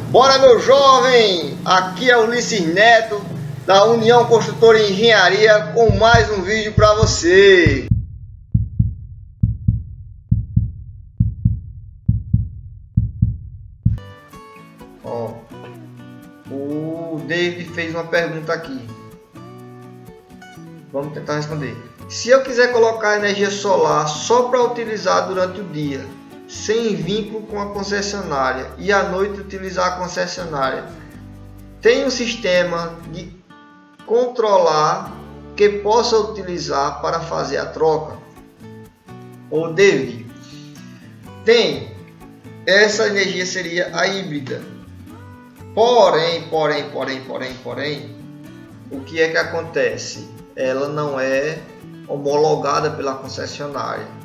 Bora, meu jovem! Aqui é o Ulisses Neto, da União Construtora e Engenharia, com mais um vídeo para você. Ó, o David fez uma pergunta aqui. Vamos tentar responder. Se eu quiser colocar energia solar só para utilizar durante o dia, sem vínculo com a concessionária, e à noite utilizar a concessionária, tem um sistema de controlar que possa utilizar para fazer a troca? Ô David, tem. Essa energia seria a híbrida. Porém, o que é que acontece? Ela não é homologada pela concessionária.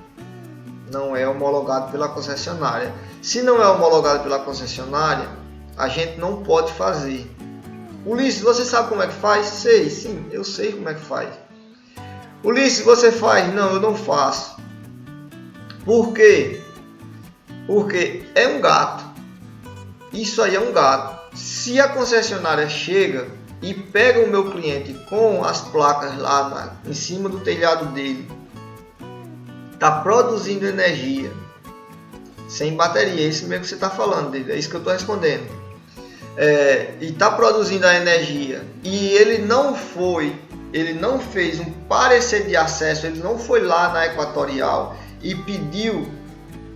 Não é homologado pela concessionária. Se não é homologado pela concessionária, a gente não pode fazer. Ulisses, você sabe como é que faz? Sei, sim, eu sei como é que faz. Ulisses, você faz? Não, eu não faço. Por quê? Porque é um gato. Isso aí é um gato. Se a concessionária chega e pega o meu cliente com as placas lá em cima do telhado dele, está produzindo energia sem bateria, é isso mesmo que você está falando dele, é isso que eu estou respondendo. E está produzindo a energia e ele não fez um parecer de acesso, ele não foi lá na Equatorial e pediu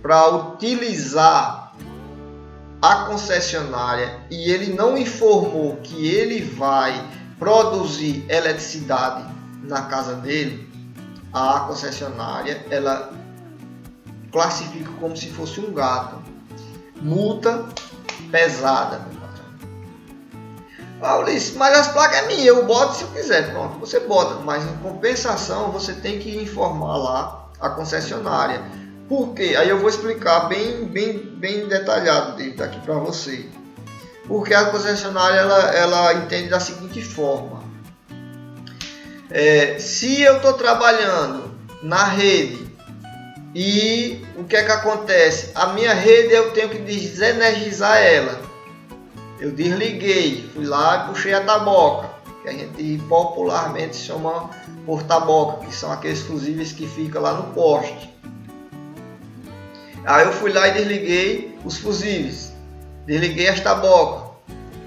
para utilizar a concessionária, e ele não informou que ele vai produzir eletricidade na casa dele, a concessionária ela classifica como se fosse um gato. Multa pesada, meu patrão. Ulisses, mas as placas é minha, eu boto se eu quiser. Pronto, você bota, mas em compensação você tem que informar lá a concessionária. Por quê? Aí eu vou explicar bem detalhado daqui para você. Porque a concessionária ela entende da seguinte forma. Se eu estou trabalhando na rede e o que é que acontece? A minha rede eu tenho que desenergizar ela. Eu desliguei, fui lá e puxei a taboca, que a gente popularmente chama por taboca, que são aqueles fusíveis que ficam lá no poste. Aí eu fui lá e desliguei os fusíveis, desliguei as tabocas.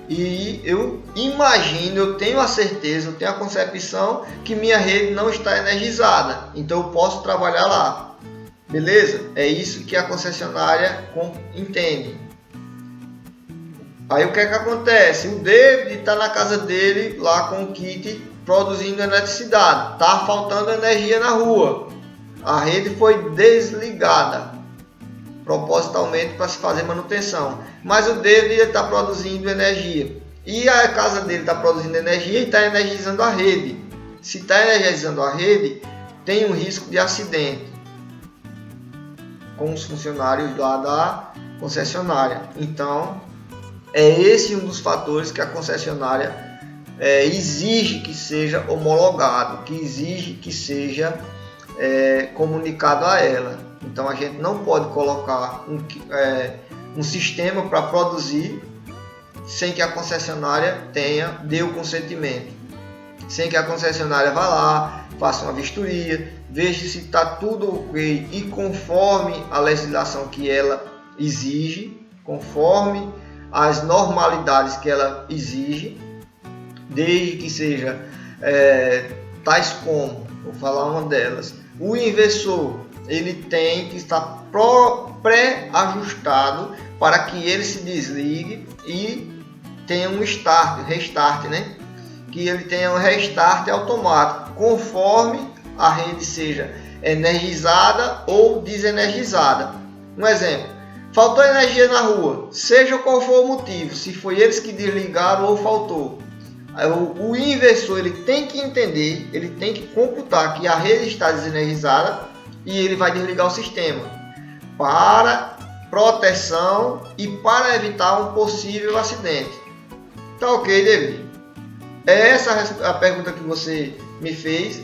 E eu imagino, eu tenho a certeza, eu tenho a concepção que minha rede não está energizada. Então eu posso trabalhar lá. Beleza? É isso que a concessionária entende. Aí o que é que acontece? O David está na casa dele lá com o kit produzindo eletricidade. Está faltando energia na rua. A rede foi desligada propositalmente para se fazer manutenção, mas o David está produzindo energia e a casa dele está produzindo energia e está energizando a rede. Se está energizando a rede, tem um risco de acidente com os funcionários lá da concessionária. Então é esse um dos fatores que a concessionária exige que seja homologado, que exige que seja comunicado a ela. Então a gente não pode colocar um sistema para produzir sem que a concessionária dê o consentimento, sem que a concessionária vá lá, faça uma vistoria, veja se está tudo ok e conforme a legislação que ela exige, conforme as normalidades que ela exige, desde que seja tais como, vou falar uma delas, o inversor ele tem que estar pré-ajustado para que ele se desligue e tenha um restart, né? Que ele tenha um restart automático, conforme a rede seja energizada ou desenergizada. Um exemplo, faltou energia na rua, seja qual for o motivo, se foi eles que desligaram ou faltou. O inversor ele tem que entender, ele tem que computar que a rede está desenergizada e ele vai desligar o sistema para proteção e para evitar um possível acidente. Tá ok, David? Essa é a pergunta que você me fez.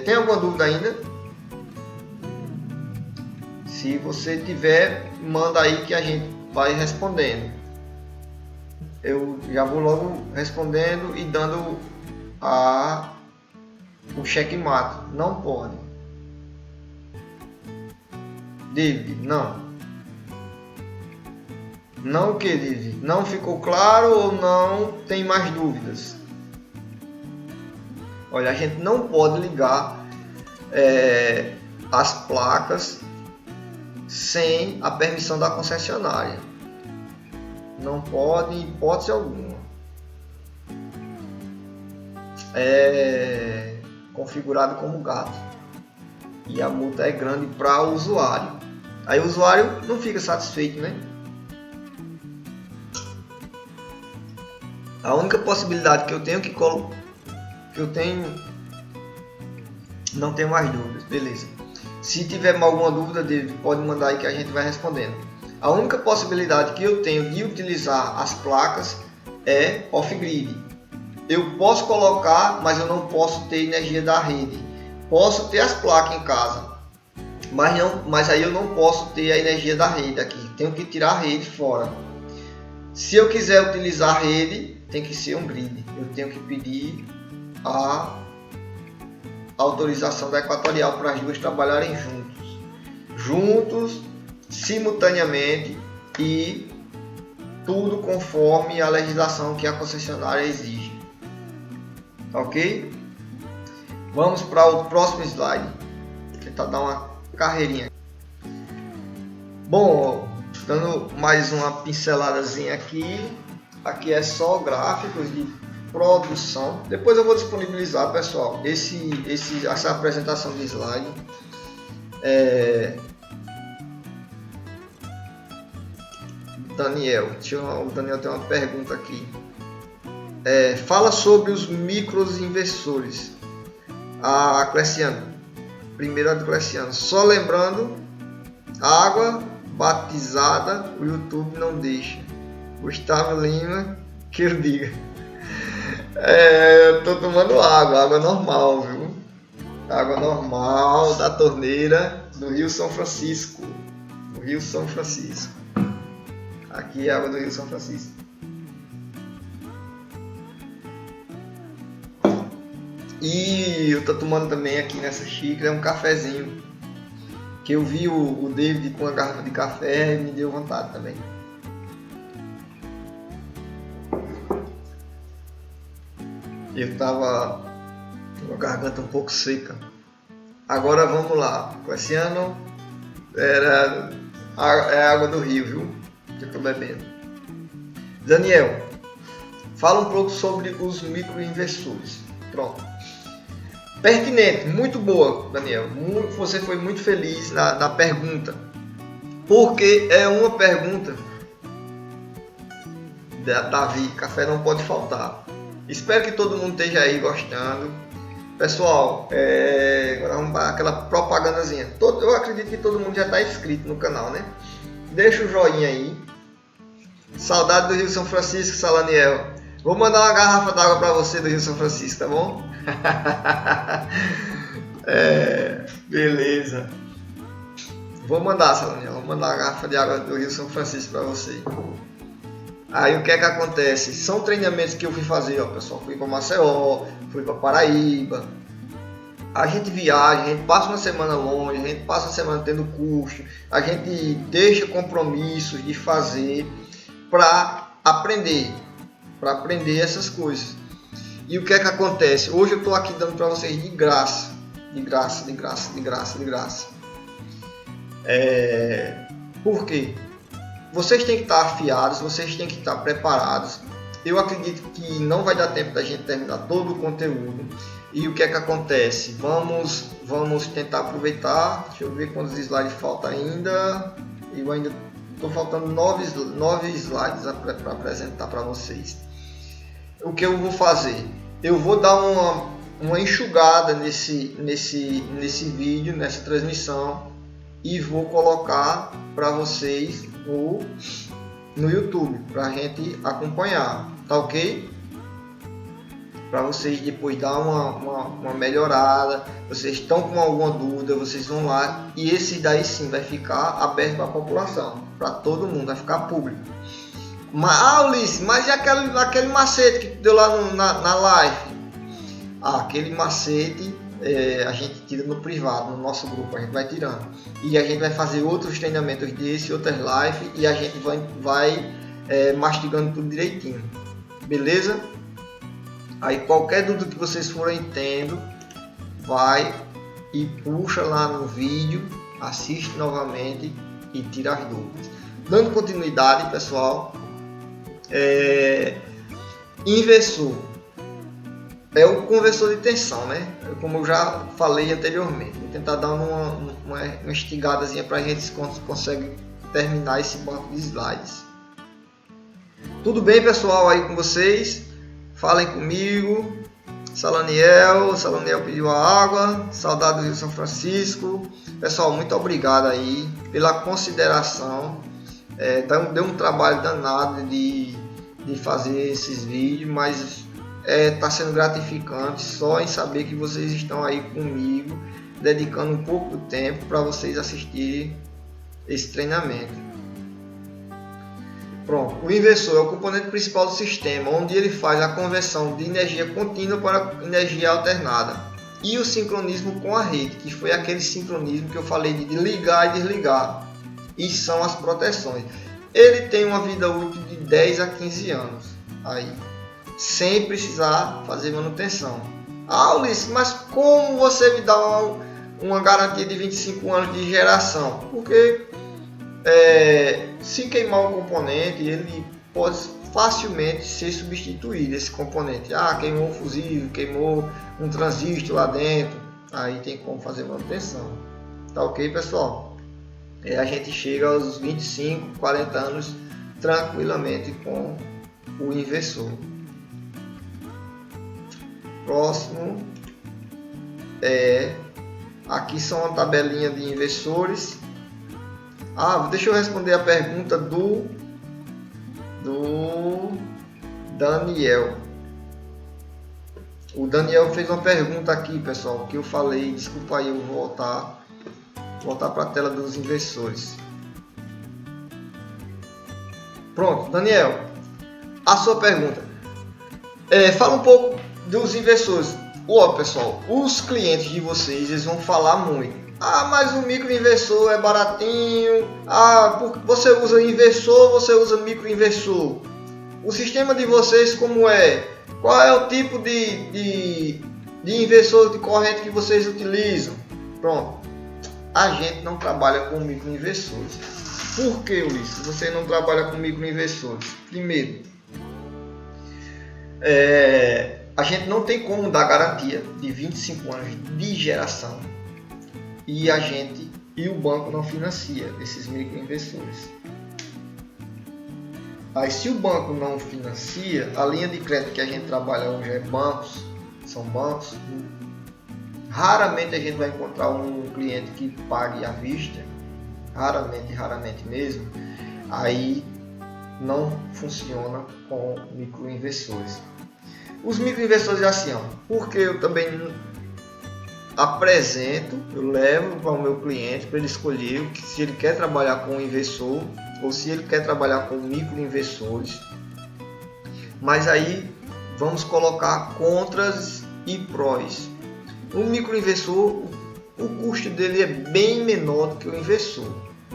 Tem alguma dúvida ainda? Se você tiver, manda aí que a gente vai respondendo. eu já vou logo respondendo e dando o checkmate. Não pode. David, não. Não o que, David? Não ficou claro ou não tem mais dúvidas? Olha, a gente não pode ligar as placas sem a permissão da concessionária. Não pode, em hipótese alguma. É configurado como gato. E a multa é grande para o usuário. Aí o usuário não fica satisfeito, né? A única possibilidade que eu tenho não tenho mais dúvidas, beleza. Se tiver alguma dúvida dele, pode mandar aí que a gente vai respondendo. A única possibilidade que eu tenho de utilizar as placas é off-grid. Eu posso colocar, mas eu não posso ter energia da rede. Posso ter as placas em casa, mas aí eu não posso ter a energia da rede aqui. Tenho que tirar a rede fora. Se eu quiser utilizar a rede, tem que ser um grid. Eu tenho que pedir a autorização da Equatorial para as duas trabalharem juntos, simultaneamente, e tudo conforme a legislação que a concessionária exige. Ok? Vamos para o próximo slide. Vou tentar dar uma carreirinha. Bom, dando mais uma pinceladazinha aqui. Aqui é só gráficos de produção. Depois eu vou disponibilizar, pessoal, essa apresentação de slide. Daniel, o Daniel tem uma pergunta aqui. Fala sobre os microinversores. A Cleciano, primeiro a do Cleciano. Só lembrando, água batizada o YouTube não deixa. Gustavo Lima, que eu diga. Eu tô tomando água normal, viu? Água normal da torneira do Rio São Francisco. Do Rio São Francisco. Aqui é a água do Rio São Francisco. E eu tô tomando também aqui nessa xícara um cafezinho. Que eu vi o David com a garrafa de café e me deu vontade também. Eu tava com a garganta um pouco seca. Agora vamos lá. Esse ano é água do rio, viu? Que eu tô bebendo. Daniel, fala um pouco sobre os microinversores. Pronto. Pertinente, muito boa, Daniel. Você foi muito feliz na pergunta. Porque é uma pergunta da Davi, café não pode faltar. Espero que todo mundo esteja aí gostando. Pessoal, agora vamos para aquela propagandazinha. Eu acredito que todo mundo já está inscrito no canal, né? Deixa o joinha aí. Saudade do Rio São Francisco, Salaniel. Vou mandar uma garrafa d'água para você do Rio São Francisco, tá bom? Beleza. Vou mandar, Salaniel. Vou mandar uma garrafa de água do Rio São Francisco para você. Aí o que é que acontece? São treinamentos que eu fui fazer, ó, pessoal. Fui para Maceió, fui para Paraíba. A gente viaja, a gente passa uma semana longe, a gente passa uma semana tendo custo, a gente deixa compromissos de fazer para aprender essas coisas. E o que é que acontece? Hoje eu estou aqui dando para vocês de graça. Por quê? Vocês têm que estar afiados, vocês têm que estar preparados. Eu acredito que não vai dar tempo da gente terminar todo o conteúdo. E o que é que acontece? Vamos tentar aproveitar. Deixa eu ver quantos slides faltam ainda. Eu ainda estou faltando 9 slides para apresentar para vocês. O que eu vou fazer? Eu vou dar uma enxugada nesse vídeo, nessa transmissão, e vou colocar para vocês no YouTube, para a gente acompanhar, tá ok? Para vocês depois dar uma melhorada. Vocês estão com alguma dúvida, vocês vão lá, e esse daí sim vai ficar aberto para a população, para todo mundo, vai ficar público. Ulisses, mas e aquele macete que tu deu lá na live? Aquele macete a gente tira no privado, no nosso grupo, a gente vai tirando. E a gente vai fazer outros treinamentos desse, outras lives, e a gente vai mastigando tudo direitinho. Beleza? Aí qualquer dúvida que vocês forem tendo, vai e puxa lá no vídeo, assiste novamente e tira as dúvidas. Dando continuidade, pessoal, inversor é o conversor de tensão, né? Como eu já falei anteriormente. Vou tentar dar uma instigadazinha para a gente se consegue terminar esse banco de slides. Tudo bem, pessoal, aí com vocês? Falem comigo. Salaniel pediu a água. Saudade do Rio São Francisco. Pessoal, muito obrigado aí pela consideração. Deu um trabalho danado de fazer esses vídeos, mas está sendo gratificante só em saber que vocês estão aí comigo, dedicando um pouco do tempo para vocês assistirem esse treinamento. Pronto, o inversor é o componente principal do sistema, onde ele faz a conversão de energia contínua para energia alternada, e o sincronismo com a rede, que foi aquele sincronismo que eu falei de ligar e desligar, e são as proteções. Ele tem uma vida útil de 10 a 15 anos, aí, sem precisar fazer manutenção. Ulisses, mas como você me dá uma garantia de 25 anos de geração? Porque se queimar um componente, ele pode facilmente ser substituído. Esse componente, queimou um fusível, queimou um transistor lá dentro, aí tem como fazer manutenção. Tá ok, pessoal? A gente chega aos 25, 40 anos tranquilamente com o inversor. Próximo aqui são uma tabelinha de inversores. Deixa eu responder a pergunta do Daniel. O Daniel fez uma pergunta aqui, pessoal, que eu falei. Desculpa aí, eu vou voltar para a tela dos inversores. Pronto, Daniel, a sua pergunta. Fala um pouco dos inversores. Pessoal, os clientes de vocês, eles vão falar muito. Mas o microinversor é baratinho. Você usa inversor, você usa microinversor. O sistema de vocês como é? Qual é o tipo de inversor de corrente que vocês utilizam? Pronto. A gente não trabalha com microinversores. Por que, Ulisses, você não trabalha com microinversores? Primeiro, a gente não tem como dar garantia de 25 anos de geração. E o banco não financia esses microinversores. Aí, se o banco não financia, a linha de crédito que a gente trabalha hoje são bancos. Raramente a gente vai encontrar um cliente que pague à vista, raramente mesmo. Aí não funciona com microinversores. Os microinversores é assim, porque eu também eu levo para o meu cliente para ele escolher se ele quer trabalhar com inversor ou se ele quer trabalhar com microinversores. Mas aí vamos colocar contras e prós. O microinversor, o custo dele é bem menor do que o inversor,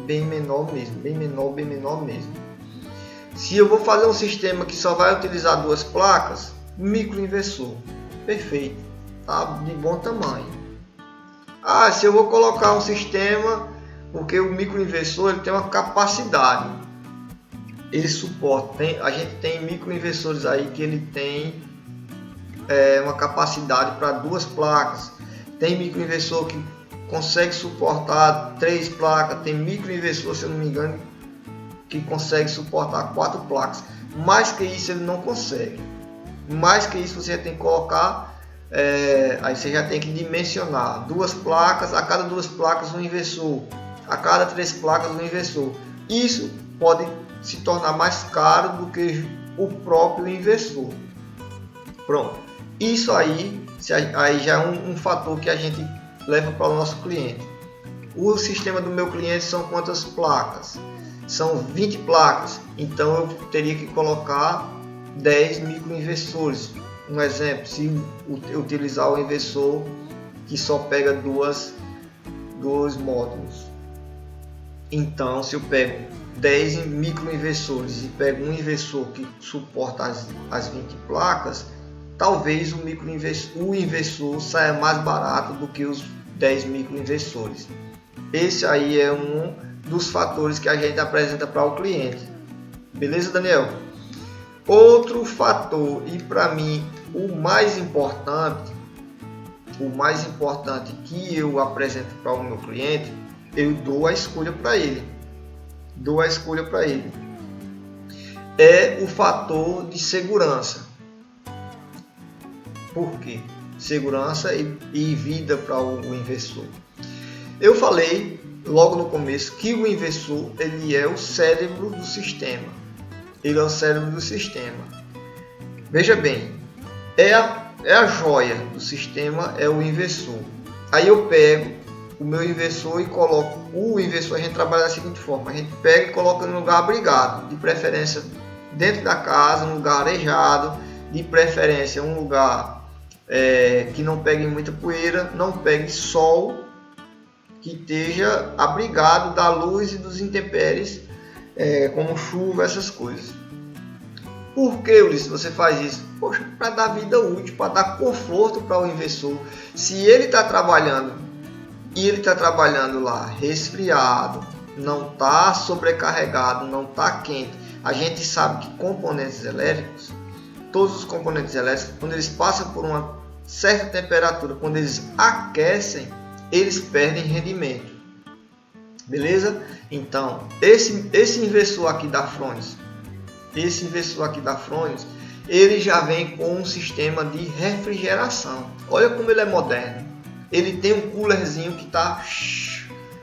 bem menor mesmo. Se eu vou fazer um sistema que só vai utilizar 2 placas, microinversor, perfeito, tá de bom tamanho. Se eu vou colocar um sistema, porque o microinversor ele tem uma capacidade, ele suporta. A gente tem microinversores aí que ele tem uma capacidade para 2 placas. Tem microinversor que consegue suportar 3 placas. Tem microinversor, se eu não me engano, que consegue suportar 4 placas. Mais que isso ele não consegue. Mais que isso você tem que colocar. Aí você já tem que dimensionar 2 placas, a cada 2 placas um inversor, a cada 3 placas um inversor. Isso pode se tornar mais caro do que o próprio inversor. Pronto, isso aí já é um fator que a gente leva para o nosso cliente. O sistema do meu cliente são quantas placas? são 20 placas, então eu teria que colocar 10 microinversores. Um exemplo, se eu utilizar o inversor que só pega dois módulos, então se eu pego 10 microinversores e pego um inversor que suporta as 20 placas, talvez o inversor saia mais barato do que os 10 microinversores. Esse aí é um dos fatores que a gente apresenta para o cliente. Beleza, Daniel? Outro fator, e para mim o mais importante que eu apresento para o meu cliente, eu dou a escolha para ele. É o fator de segurança. Por quê? Segurança e vida para o inversor. Eu falei logo no começo que o inversor ele é o cérebro do sistema. Veja bem, é a joia do sistema, é o inversor. Aí eu pego o meu inversor e coloco. O inversor a gente trabalha da seguinte forma: a gente pega e coloca em um lugar abrigado, de preferência dentro da casa, um lugar arejado, de preferência um lugar que não pegue muita poeira, não pegue sol, que esteja abrigado da luz e dos intempéries, como chuva, essas coisas. Por que, Ulisses, você faz isso? Poxa, para dar vida útil, para dar conforto para o inversor. Se ele está trabalhando e ele está trabalhando lá resfriado, não está sobrecarregado, não está quente, a gente sabe que componentes elétricos, todos os componentes elétricos, quando eles passam por uma certa temperatura, quando eles aquecem, eles perdem rendimento. Beleza? Então, esse inversor aqui da Frônios, ele já vem com um sistema de refrigeração. Olha como ele é moderno. Ele tem um coolerzinho que está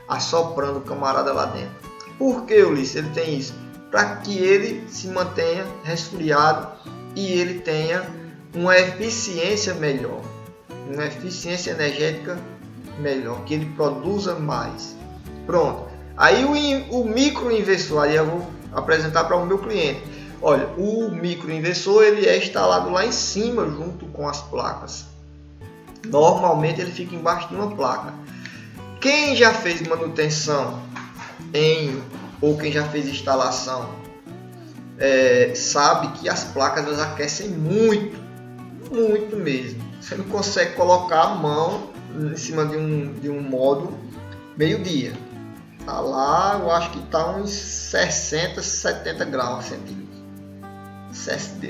assoprando o camarada lá dentro. Por que, Ulisses, ele tem isso? Para que ele se mantenha resfriado e ele tenha uma eficiência melhor, uma eficiência energética melhor, que ele produza mais. Pronto. Aí o microinversor, aí eu vou apresentar para o meu cliente. Olha, o microinversor ele é instalado lá em cima junto com as placas. Normalmente ele fica embaixo de uma placa. Quem já fez manutenção ou quem já fez instalação sabe que as placas elas aquecem muito mesmo. Você não consegue colocar a mão em cima de um módulo meio-dia. Tá lá, eu acho que tá uns 60, 70 graus centígrados.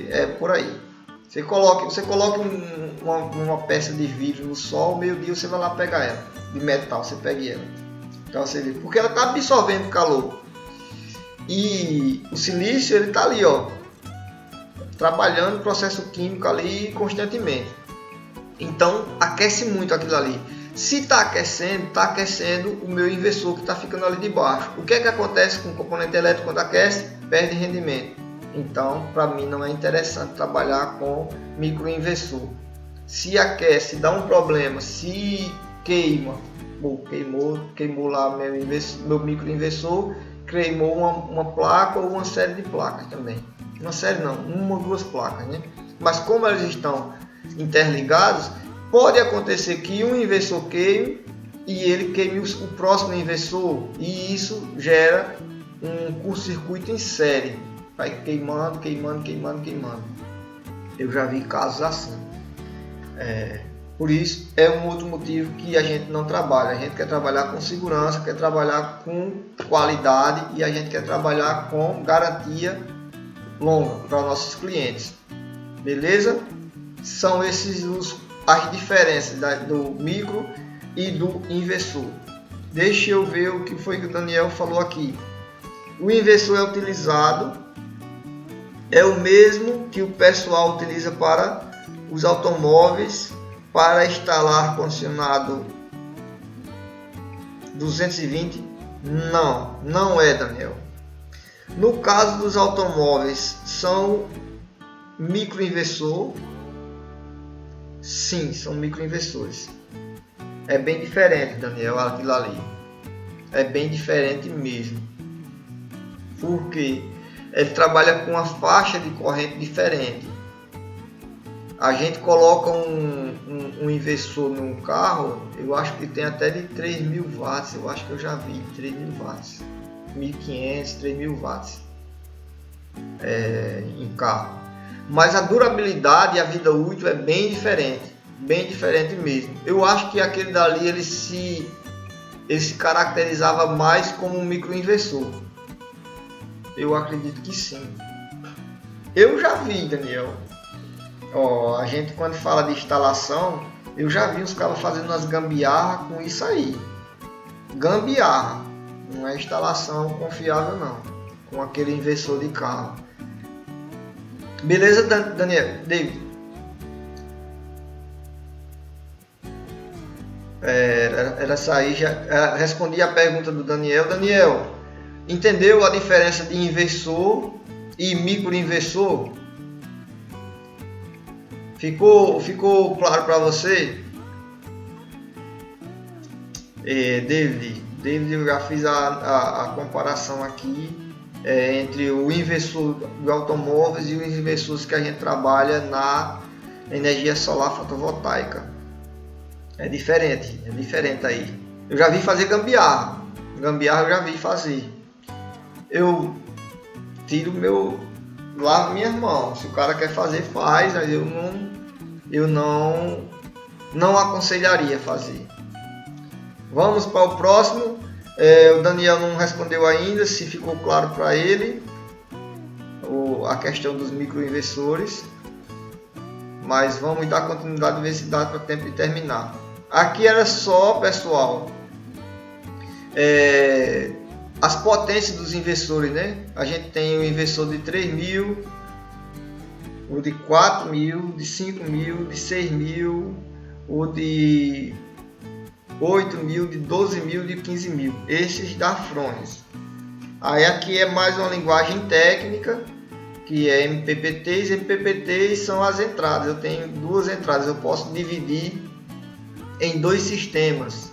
É por aí. Você coloca uma peça de vidro no sol, meio-dia você vai lá pegar ela, de metal, você pega ela. Então você vê, porque ela está absorvendo calor. E o silício ele está ali, ó, trabalhando o processo químico ali constantemente. Então aquece muito aquilo ali. Se está aquecendo o meu inversor que está ficando ali de baixo. O que é que acontece com o componente elétrico quando aquece? Perde rendimento. Então, para mim não é interessante trabalhar com microinversor. Se aquece, dá um problema, se queima, queimou lá meu microinversor, queimou uma placa ou uma série de placas também. Uma série não, uma ou duas placas, né? Mas como eles estão interligados, pode acontecer que um inversor queime e ele queime o próximo inversor, e isso gera um curto-circuito em série. Vai queimando. Eu já vi casos assim. Por isso, é um outro motivo que a gente não trabalha. A gente quer trabalhar com segurança, quer trabalhar com qualidade e a gente quer trabalhar com garantia longa para nossos clientes. Beleza? São esses as diferenças do micro e do inversor. Deixa eu ver o que foi que o Daniel falou aqui. O inversor é utilizado, é o mesmo que o pessoal utiliza para os automóveis, para instalar ar-condicionado 220? Não é, Daniel. No caso dos automóveis, são microinversor. Sim, são microinversores. É bem diferente, Daniel, aquilo ali. É bem diferente mesmo. porque ele trabalha com uma faixa de corrente diferente. A gente coloca um inversor num carro, eu acho que tem até de 3.000 watts, eu acho que eu já vi 3.000 watts, 1.500, 3.000 watts em carro. Mas a durabilidade e a vida útil é bem diferente mesmo. Eu acho que aquele dali ele se caracterizava mais como um microinversor. Eu acredito que sim. Eu já vi, Daniel. A gente quando fala de instalação, eu já vi os caras fazendo umas gambiarra com isso aí. Gambiarra, não é instalação confiável não, com aquele inversor de carro. Beleza, Daniel? David? Era essa aí, já respondi a pergunta do Daniel. Daniel, entendeu a diferença de inversor e microinversor? Ficou claro para você? David, eu já fiz a comparação aqui entre o inversor de automóveis e os inversores que a gente trabalha na energia solar fotovoltaica. É diferente aí. Eu já vi fazer gambiarra eu já vi fazer. Eu tiro lavo minhas mãos. Se o cara quer fazer, faz, mas eu não aconselharia fazer. Vamos para o próximo. O Daniel não respondeu ainda se ficou claro para ele a questão dos microinversores, mas vamos dar continuidade e ver se dá para tempo de terminar. Aqui era só, pessoal, as potências dos inversores, né? A gente tem o inversor de 3.000, o de 4.000, de 5.000, de 6.000, o de 8.000, de 12.000, de 15.000, esses da Frônios. Aí aqui é mais uma linguagem técnica, que é MPPTs. MPPTs são as entradas. Eu tenho duas entradas, eu posso dividir em dois sistemas,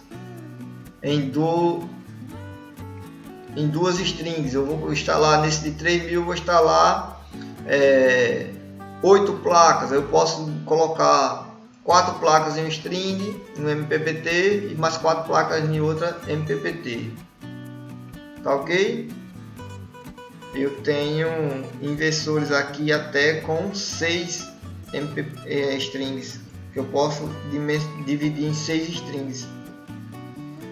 em duas strings. Eu vou instalar nesse de 3.000, eu vou instalar 8 placas. Eu posso colocar 4 placas em um string, no MPPT, e mais 4 placas em outra MPPT. Tá ok? Eu tenho inversores aqui até com 6 strings, que eu posso dividir em 6 strings.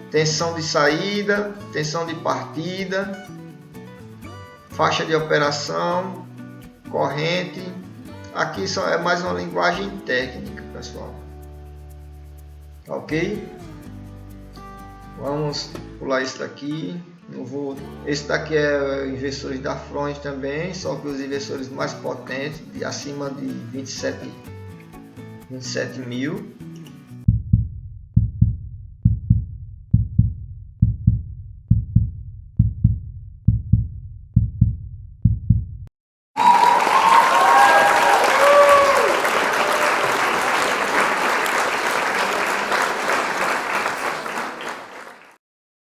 Tensão de saída, tensão de partida, faixa de operação, corrente. Aqui é mais uma linguagem técnica, pessoal. Ok? Vamos pular isso daqui. Esse daqui é inversores da Frônios também, só que os inversores mais potentes, acima de 27.000.